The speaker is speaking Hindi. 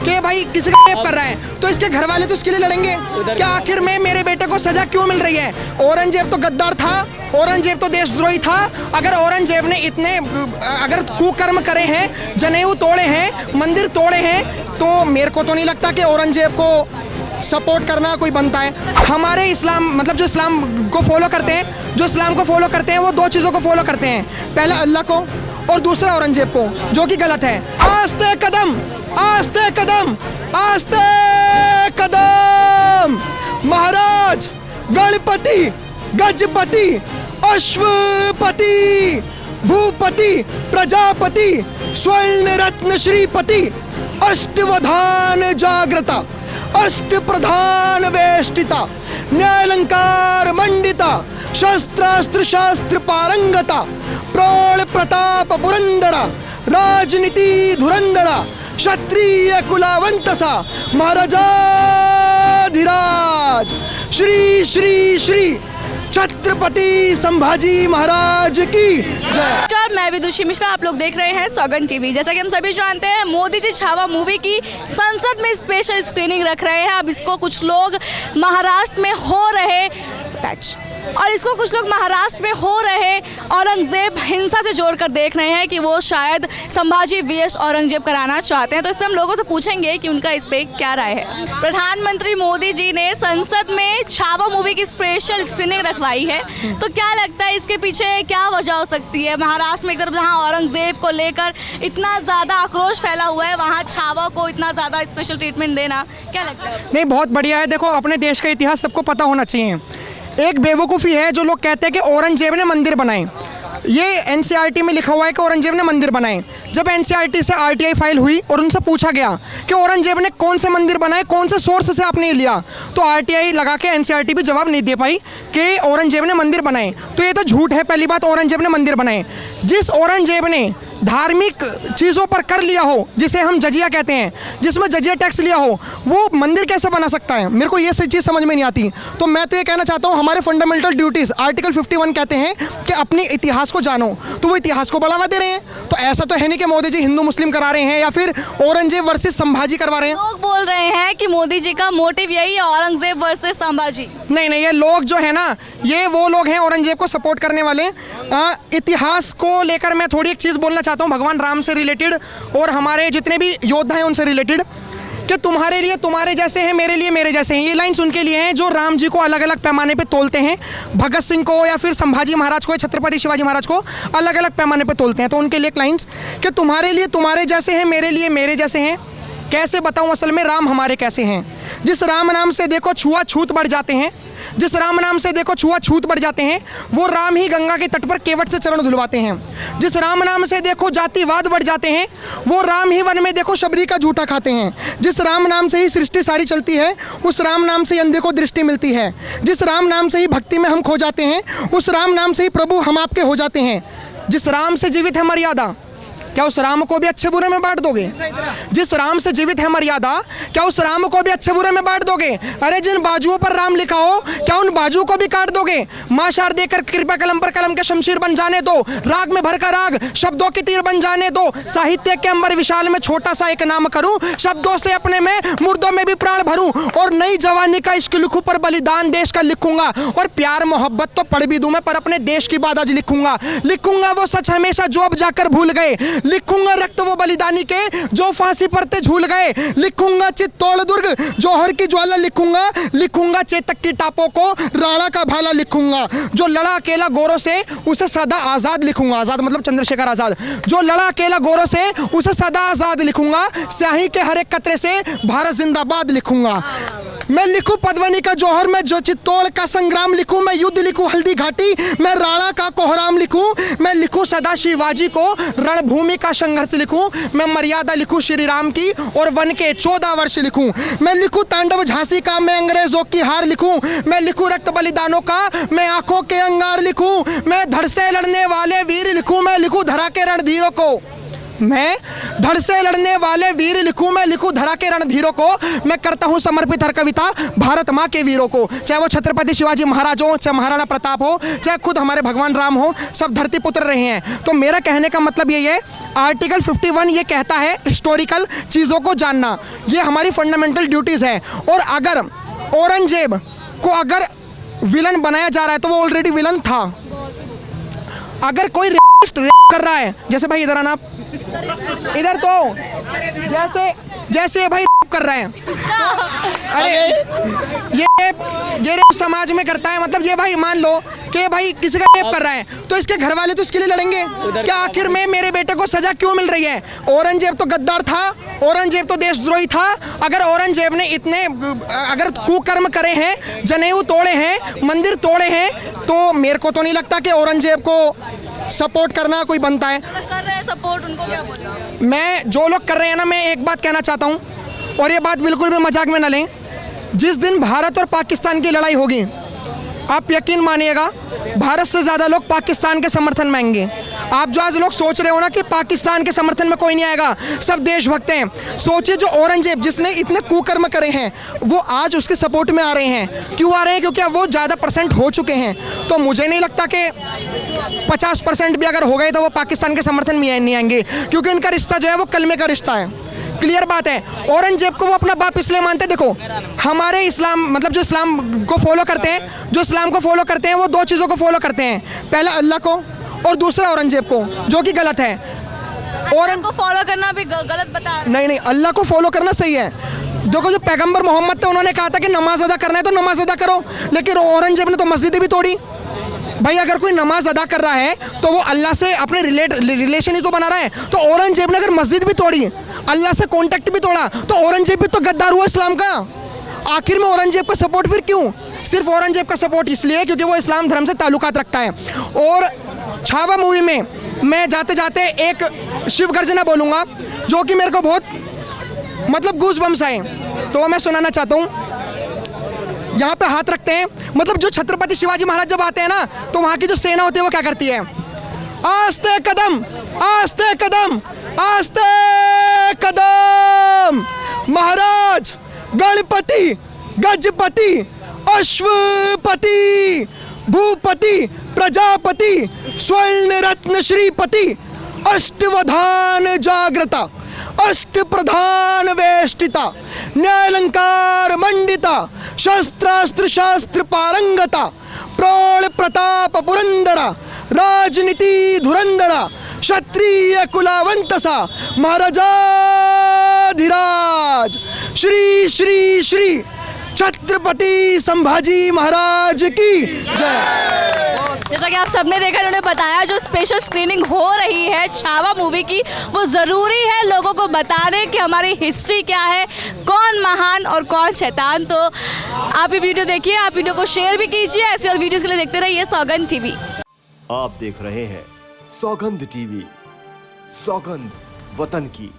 कि भाई किसी का रेप कर रहा है तो इसके घर वाले तो इसके लिए लड़ेंगे क्या? आखिर में मेरे बेटे को सजा क्यों मिल रही है? औरंगजेब तो गद्दार था, औरंगजेब तो देशद्रोही था। अगर औरंगजेब ने इतने अगर कुकर्म करे हैं, जनेऊ तोड़े हैं, मंदिर तोड़े हैं, तो मेरे को तो नहीं लगता कि औरंगजेब को सपोर्ट करना कोई बनता है। हमारे इस्लाम मतलब जो इस्लाम को फॉलो करते हैं, जो इस्लाम को फॉलो करते हैं वो दो चीज़ों को फॉलो करते हैं, पहला अल्लाह को और दूसरा औरंगजेब को, जो कि गलत है। आस्ते कदम, आस्ते कदम, आस्ते कदम। महाराज गणपति, गजपति, अश्वपति, भूपति, प्रजापति, स्वर्ण रत्न श्रीपति, अष्टवधान जागृता, अष्ट प्रधान वेष्टिता, न्यायालंकार मंडिता, शस्त्रास्त्र शास्त्र पारंगता, प्रौढ़ प्रताप पुरंदरा, राजनीति धुरंधरा, क्षत्रिय कुलावंतसा, महाराजाधिराज श्री श्री श्री छत्रपति संभाजी महाराज की जय। नमस्कार, मैं विदुषी मिश्रा, आप लोग देख रहे हैं सौगंध टीवी। जैसा कि हम सभी जानते हैं, मोदी जी छावा मूवी की संसद में स्पेशल स्क्रीनिंग रख रहे हैं। अब इसको कुछ लोग महाराष्ट्र में हो रहे और इसको कुछ लोग महाराष्ट्र में हो रहे औरंगजेब हिंसा से जोड़कर देख रहे हैं कि वो शायद संभाजी वीएस औरंगजेब कराना चाहते हैं। तो इस पर हम लोगों से पूछेंगे कि उनका इस पे क्या राय है। प्रधानमंत्री मोदी जी ने संसद में छावा मूवी की स्पेशल स्क्रीनिंग रखवाई है, तो क्या लगता है इसके पीछे क्या वजह हो सकती है? महाराष्ट्र में एक तरफ जहाँ औरंगजेब को लेकर इतना ज़्यादा आक्रोश फैला हुआ है, वहाँ छावा को इतना ज़्यादा स्पेशल ट्रीटमेंट देना, क्या लगता है? नहीं, बहुत बढ़िया है। देखो, अपने देश का इतिहास सबको पता होना चाहिए। एक बेवकूफ़ी है जो लोग कहते हैं कि औरंगजेब ने मंदिर बनाए। ये एनसीईआरटी में लिखा हुआ है कि औरंगजेब ने मंदिर बनाए। जब एनसीईआरटी से आरटीआई फाइल हुई और उनसे पूछा गया कि औरंगजेब ने कौन से मंदिर बनाए, कौन से सोर्स से आपने लिया, तो आरटीआई लगा के एनसीईआरटी भी जवाब नहीं दे पाई कि औरंगजेब ने मंदिर बनाए। तो ये तो झूठ है। पहली बात, औरंगजेब ने मंदिर बनाए। जिस औरंगजेब ने धार्मिक चीज़ों पर कर लिया हो, जिसे हम जजिया कहते हैं, जिसमें जजिया टैक्स लिया हो, वो मंदिर कैसे बना सकता है? मेरे को ये चीज़ समझ में नहीं आती। तो मैं तो ये कहना चाहता हूँ, हमारे फंडामेंटल ड्यूटीज़ आर्टिकल 51 कहते हैं कि अपने इतिहास को जानो, तो वो इतिहास को बढ़ावा दे रहे हैं। तो ऐसा तो है नहीं कि मोदी जी हिंदू मुस्लिम करा रहे हैं या फिर औरंगजेब वर्सेस संभाजी करवा रहे हैं। लोग बोल रहे हैं कि मोदी जी का मोटिव यही है, औरंगजेब वर्सेस संभाजी। नहीं, ये लोग जो है ना, ये वो लोग हैं औरंगजेब को सपोर्ट करने वाले। इतिहास को लेकर मैं थोड़ी एक चीज़ बोलना चाहता हूँ, भगवान राम से रिलेटेड और हमारे जितने भी योद्धा हैं उनसे रिलेटेड, कि तुम्हारे लिए तुम्हारे जैसे हैं, मेरे लिए मेरे जैसे हैं। ये लाइन्स उनके लिए हैं जो राम जी को अलग अलग पैमाने पे तोलते हैं, भगत सिंह को या फिर संभाजी महाराज को या छत्रपति शिवाजी महाराज को अलग अलग पैमाने पे तोलते हैं। तो उनके लिए एक लाइन्स कि तुम्हारे लिए तुम्हारे जैसे हैं, मेरे लिए मेरे जैसे हैं। कैसे बताऊँ असल में राम हमारे कैसे हैं? जिस राम नाम से देखो छुआछूत बढ़ जाते हैं, जिस राम नाम से देखो छुआछूत बढ़ जाते हैं, वो राम ही गंगा के तट पर केवट से चरण धुलवाते हैं। जिस राम नाम से देखो जातिवाद बढ़ जाते हैं, वो राम ही वन में देखो शबरी का झूठा खाते हैं। जिस राम नाम से ही सृष्टि सारी चलती है, उस राम नाम से ही अंधे को दृष्टि मिलती है। जिस राम नाम से ही भक्ति में हम खो जाते हैं, उस राम नाम से ही प्रभु हम आपके हो जाते हैं। जिस राम से जीवित है मर्यादा, क्या उस राम को भी अच्छे बुरे में बांट दोगे? जिस राम से जीवित है मर्यादा, क्या उस राम को भी अच्छे बुरे में बांट दोगे? अरे जिन बाजुओं पर राम लिखा हो, क्या उन बाजुओं को भी काट दोगे? माँ शारदे कर कृपा कलम पर कलम के शमशीर बन जाने दो, राग में भरकर राग शब्दों की तीर बन जाने दो। साहित्य के अंबर विशाल में छोटा सा एक नाम करूं, शब्दों से अपने में मुर्दों में भी प्राण भरूं, और नई जवानी का इश्क लिखूं पर बलिदान देश का लिखूंगा, और प्यार मोहब्बत तो पढ़ भी दूं मैं पर अपने देश की बात आज लिखूंगा। लिखूंगा वो सच हमेशा जो अब जाकर भूल गए, लिखूंगा रक्त वो बलिदानी के जो फांसी पर ते झूल गए, लिखूंगा चित्तौड़ दुर्ग जौहर की ज्वाला, लिखूंगा चेतक की टापों को राणा का भाला, लिखूंगा जो लड़ा अकेला गोरों से उसे सदा आजाद, लिखूंगा आजाद मतलब चंद्रशेखर आजाद, जो लड़ा अकेला गोरों से उसे सदा आजाद, लिखूंगा स्याही के हर एक कतरे से भारत जिंदाबाद, लिखूंगा मैं लिखूं पद्वनी का जौहर, मैं जो चित्तौड़ का संग्राम लिखूं, मैं युद्ध लिखूं हल्दी घाटी, मैं राणा का कोहराम लिखूं, मैं लिखूं सदा शिवाजी को रणभूमि का संघर्ष लिखूं, मैं मर्यादा लिखूं श्री राम की और वन के 14 वर्ष लिखूं, मैं लिखूं तांडव झांसी का, मैं अंग्रेजों की हार लिखूं, मैं लिखूं रक्त बलिदानों का, मैं आंखों के अंगार लिखूं, मैं धड़ से लड़ने वाले वीर लिखूं, मैं लिखूं धरा के रणधीरों को मैं धड़ से लड़ने वाले वीर लिखूं, मैं लिखूं धरा के रणधीरों को, मैं करता हूं समर्पित हर कविता भारत माँ के वीरों को। चाहे वो छत्रपति शिवाजी महाराज हो, चाहे महाराणा प्रताप हो, चाहे खुद हमारे भगवान राम हो, सब धरती पुत्र रहे हैं। तो मेरा कहने का मतलब यही है, आर्टिकल 51 ये कहता है हिस्टोरिकल चीज़ों को जानना, ये हमारी फंडामेंटल ड्यूटीज़ है। और अगर औरंगजेब को अगर विलन बनाया जा रहा है तो वो ऑलरेडी विलन था। अगर कोई रेप कर रहा है, जैसे भाई इधर आना, इधर तो जैसे भाई रेप कर रहे हैं, अरे ये रेप समाज में करता है, मतलब ये भाई मान लो कि भाई किसी का रेप कर रहा है तो इसके घर वाले तो इसके लिए लड़ेंगे क्या? आखिर में मेरे बेटे को सजा क्यों मिल रही है? औरंगजेब तो गद्दार था, औरंगजेब तो देशद्रोही था। अगर औरंगजेब ने इतने अगर कुकर्म करे हैं, जनेऊ तोड़े हैं, मंदिर तोड़े हैं, तो मेरे को तो नहीं लगता कि औरंगजेब को सपोर्ट करना कोई बनता है। कर रहे हैं सपोर्ट, उनको क्या बोले? मैं जो लोग कर रहे हैं ना, मैं एक बात कहना चाहता हूँ, और ये बात बिल्कुल भी मजाक में ना लें। जिस दिन भारत और पाकिस्तान की लड़ाई होगी, आप यकीन मानिएगा भारत से ज़्यादा लोग पाकिस्तान के समर्थन में आएंगे। आप जो आज लोग सोच रहे हो ना कि पाकिस्तान के समर्थन में कोई नहीं आएगा, सब देशभक्त हैं, सोचिए जो औरंगजेब जिसने इतने कुकर्म करे हैं वो आज उसके सपोर्ट में आ रहे हैं। क्यों आ रहे हैं? क्योंकि अब वो ज़्यादा परसेंट हो चुके हैं। तो मुझे नहीं लगता कि 50% भी अगर हो गए तो वो पाकिस्तान के समर्थन में नहीं आएंगे, क्योंकि इनका रिश्ता जो है वो कलमे का रिश्ता है। क्लियर बात है। औरंगजेब को वो अपना बाप इसलिए मानते, देखो हमारे इस्लाम मतलब जो इस्लाम को फॉलो करते हैं, जो इस्लाम को फॉलो करते हैं वो दो चीज़ों को फॉलो करते हैं, पहला अल्लाह को और दूसरा औरंगजेब को, जो कि गलत है। औरंगजेब को फॉलो करना भी गलत बता रहे हैं। नहीं, अल्लाह को फॉलो करना सही है। देखो जो पैगंबर मोहम्मद थे उन्होंने कहा था कि नमाज अदा करना है तो नमाज अदा करो, लेकिन औरंगजेब ने तो मस्जिदें भी तोड़ी। भाई अगर कोई नमाज अदा कर रहा है तो वो अल्लाह से अपने रिलेशन ही तो बना रहा है। तो औरंगजेब ने अगर मस्जिद भी तोड़ी, अल्लाह से कांटेक्ट भी तोड़ा, तो औरंगजेब भी तो गद्दार हुआ इस्लाम का। आखिर में औरंगजेब का सपोर्ट फिर क्यों? सिर्फ औरंगजेब का सपोर्ट इसलिए क्योंकि वो इस्लाम धर्म से ताल्लुकात रखता है। और छावा मूवी में मैं जाते जाते एक शिव गर्जना बोलूँगा जो कि मेरे को बहुत मतलब गूज बम्स आए, तो मैं सुनाना चाहता हूँ। यहाँ पे हाथ रखते हैं, मतलब जो छत्रपति शिवाजी महाराज जब आते हैं ना तो वहाँ की जो सेना होती है वो क्या करती है? आस्ते कदम, आस्ते कदम, आस्ते कदम। महाराज गणपति, गजपति, अश्वपति, भूपति, प्रजापति, स्वर्ण रत्न श्रीपति, अष्टवधान जागृता, अष्ट प्रधान वेष्टिता, न्यायालंकार मंडिता, शस्त्रास्त्र शास्त्र पारंगता, प्रौढ़ प्रताप पुरंदरा, राजनीति धुरंधरा, क्षत्रिय कुलावंतसा, महाराजाधिराज, श्री श्री श्री छत्रपति संभाजी महाराज की जय। जैसा कि आप सबने देखा, उन्होंने बताया जो स्पेशल स्क्रीनिंग हो रही है छावा मूवी की, वो ज़रूरी है लोगों को बताने कि हमारी हिस्ट्री क्या है, कौन महान और कौन शैतान। तो आप ये वीडियो देखिए, आप वीडियो को शेयर भी कीजिए। ऐसे और वीडियोज़ के लिए देखते रहिए सौगंध टीवी। आप देख रहे हैं सौगंध टीवी, सौगंध वतन की।